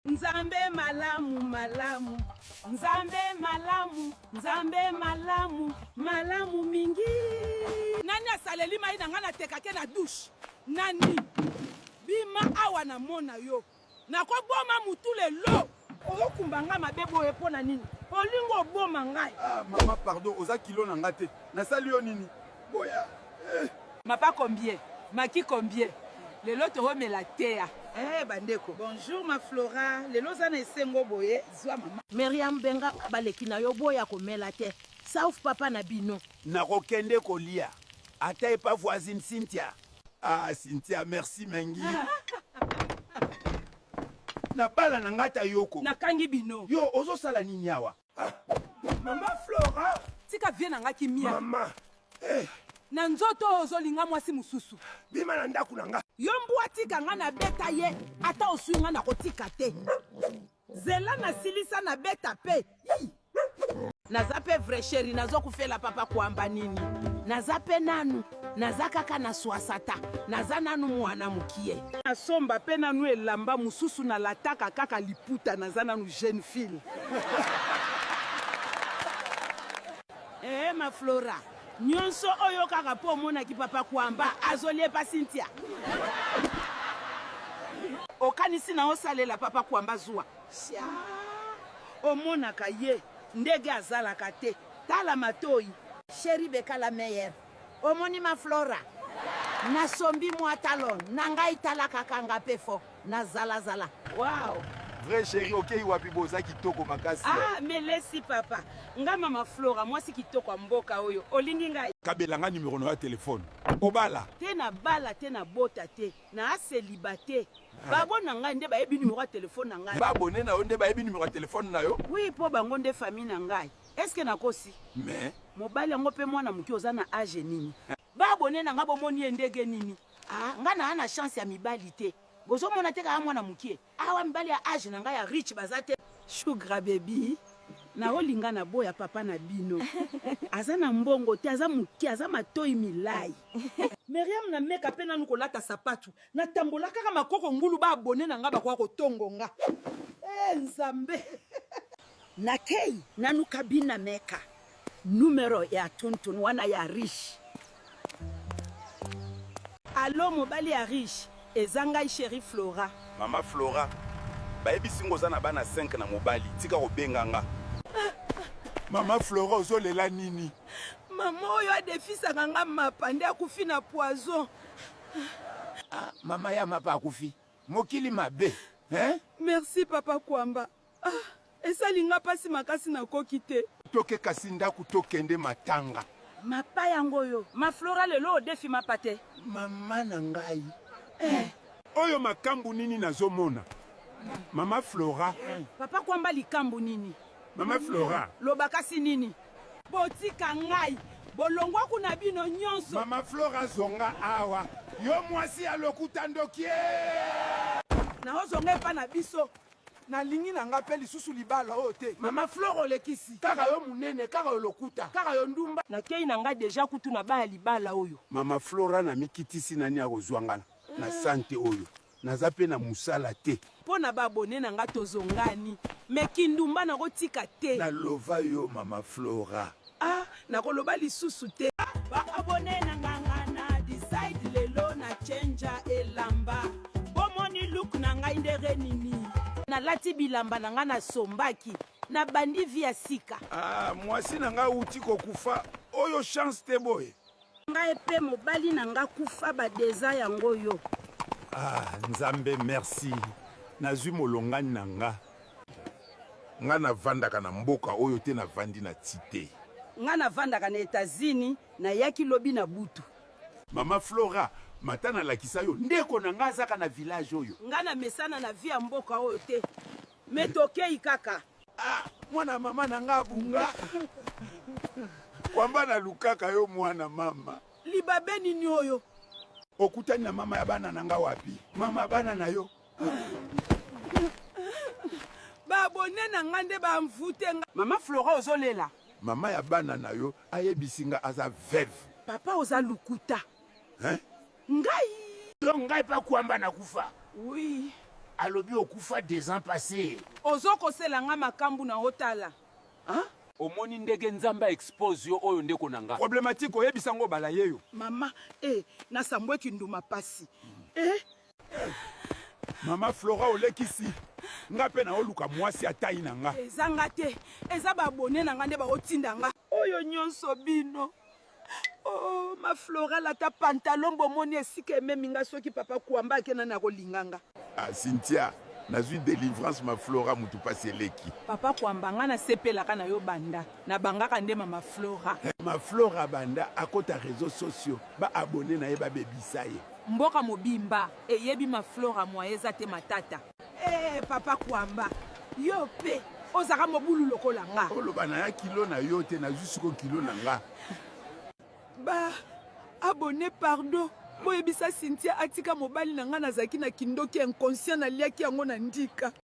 Nzambe malamu malamu, Nzambe malamu, Nzambe malamu, malamu mingi. Nani asaleli mai na ngana tekake na douche? Nani? Bima awa na mona yo. Na ko boma mutule lo. Oyo kumbanga mabebo epona nini? Olingo boma ngai. Ah maman pardon, oza kilo na ngate. Na sali yo nini? Boya. Mapa combien? Maki combien? Lelo to remela tea. Eh bandeko. Bonjour ma Flora. Lelo zana esengo boye zwa mama. Miriam Benga baleki na yo boya komela te. Sauf papa na bino. Na kokende kolia. Ata pas voisine Cynthia. Ah Cynthia, merci mengi. Na bala na ngata yoko. Na kangi bino. Yo ozo sala nini awa? Mama Flora. Tika vie na ngaki mia. Mama. Na nzoto ozolinga mwasi mususu. Bima na ndaku na nga. Yo mbwa tika nga na beta ye, ata osuinga na kotika te. Zela na silisa na beta pe. Naza pe vrai chéri, nazo kufela papa kuamba nini. Naza pe nanu, naza kaka na swasata, naza nanu mwana mukie. Asomba pe nanu elamba mususu na lataka kaka liputa, naza nanu jeune fille. Ma Flora. Nyonso oyo kaka po mona ki papa kuamba azolie pa Cynthia. Okanisi na osalela papa kuamba zuwa. Sia. Omona ka ye ndege azala kate. Tala matoi. Chéri beka la meilleure. Omoni ma Flora. Na sombi mwa talon. Nanga itala kakanga pefo. Na zala zala. Wow. Vrai chéri, ok, wapi boza kitoko makasi. Ah, mais laisse papa. Nga mama Flora, moi si kitoko mboka oyo. Olingi ngai. Kabelanga numéro na téléphone. Obala. Tena bala tena bota te. Na célibataire. Babo na ngai nde ba yebi numéro ya téléphone na ngai. Ba abonné na yo nde ba yebi numéro ya téléphone na yo. Oui, po bango nde famille na ngai. Est-ce que nakosi? Mais mobali yango pe mwana muki oza na age nini? Ba abonné na nga bomoni ndege nini? Ah, nga na ana chance ya mibali te. Bozo mona te ka mwana mukie. Awa mibali ya age na nga ya rich bazate. Sugar baby. Na olinga na boya papa na bino. Aza na mbongo te, aza mukie, aza matoi milai. Miriam na meka pe nanu kolata sapatu. Na tambola kaka makoko ngulu ba abonné na nga ba kwa kotongo nga. Nzambe. Na kei nanu kabina meka. Numero ya tuntun wana ya rich. Allo mobali ya rich. Ezanga chéri Flora. Mama Flora. Ba yebisi ngoza na bana 5 na mobali. Tika obenganga. Mama Flora ozolela nini? Mama oyo adefisa nga mapande akufi na poison. Ah, mama ya mapa akufi. Mokili mabe. Hein? Merci papa Kuamba. Ah, esalinga pasi makasi na koki te. Toke kasinda kutokende matanga. Mapa yango yo. Ma Flora lelo odefi mapate. Mama na ngai. Oyo makambu nini nazomona? Mama Flora. Papa Kuamba likambu nini? Mama Flora. Lobakasi nini? Botika ngai. Bolongwa kuna bino nyonso. Mama Flora zonga awa. Yo mwasi alokuta ndokie. Na ozonga pa na biso. Na lingi na nga pe lisusu libala oyo te. Mama Flora olekisi. Kaka yo munene, kaka yo lokuta, kaka yo ndumba. Na kei na nga deja kutu na baya libala oyo. Mama Flora na mikitisi nani akozwangana. Na sante oyo. Naza pe na musala te. Pona ba abonné na nga tozongani. Mekindumba na kotika te. Na lova yo Mama Flora. Ah, na koloba lisusu te. Ba abonné na nga na decide lelo na change elamba. Bomoni look na nga indere nini. Na lati bilamba na nga na sombaki. Na bandi via sika. Ah, mwasi na nga uti kokufa. Oyo chance te boy. Nga epe mobali na nga kufa ba deza yango yo. Ah, Nzambe merci. Nazwi molongani na nga. Nga na vandaka na mboka oyo te na vandi na tite. Nga na vandaka na États-Unis na yaki lobi na butu. Mama Flora, matana lakisa yo ndeko na nga zaka na village oyo. Nga na mesana na via mboka oyo te. Metokei kaka. Ah, mwana mama na nga bunga. Kwamba na lukaka yo mwana mama. Libabe nini oyo? Okutani na mama ya bana na nga wapi? Mama bana na yo. Ba abonné na nga nde ba mvute nga. Mama Flora ozolela. Mama ya bana na yo ayebisinga aza veuve. Papa oza lukuta. Hein? Ngai. Yo ngai pa kuamba na kufa. Oui. alobi okufa 2 ans passés. ozokosela nga makambu na otala omoni ndenge nzambe expose yo oyo ndeko na nga problématique oyebisa ngo bala yeyo mama nasambweki nduma pasi mama Flora olekisi nga mpe na oluka mwasi atai na nga eza nga te eza babone na nga nde baotinda nga oyo nyonso bino ma Flora lata pantalon bomoni esika ememi nga soki papa kuamba akena na kolinga nga Cynthia nazwi délivrance ma Flora mutu pasi eleki papa kuamba nga nasepelaka na yo banda na bangaka nde mama Flora ma Flora banda akota réseaux sociaux baabone na ye babebisa ye mboka mobimba eyebi ma Flora mwa eza te matata papa kuamba yo pe ozaka mobulu lokola nga oloba na ya kilo na yo te nazwi siko kilo na nga abonné pardon boyebisa Cynthia atika mobali na nga nazalaki na kindoki inconscient naliaki yango na ndika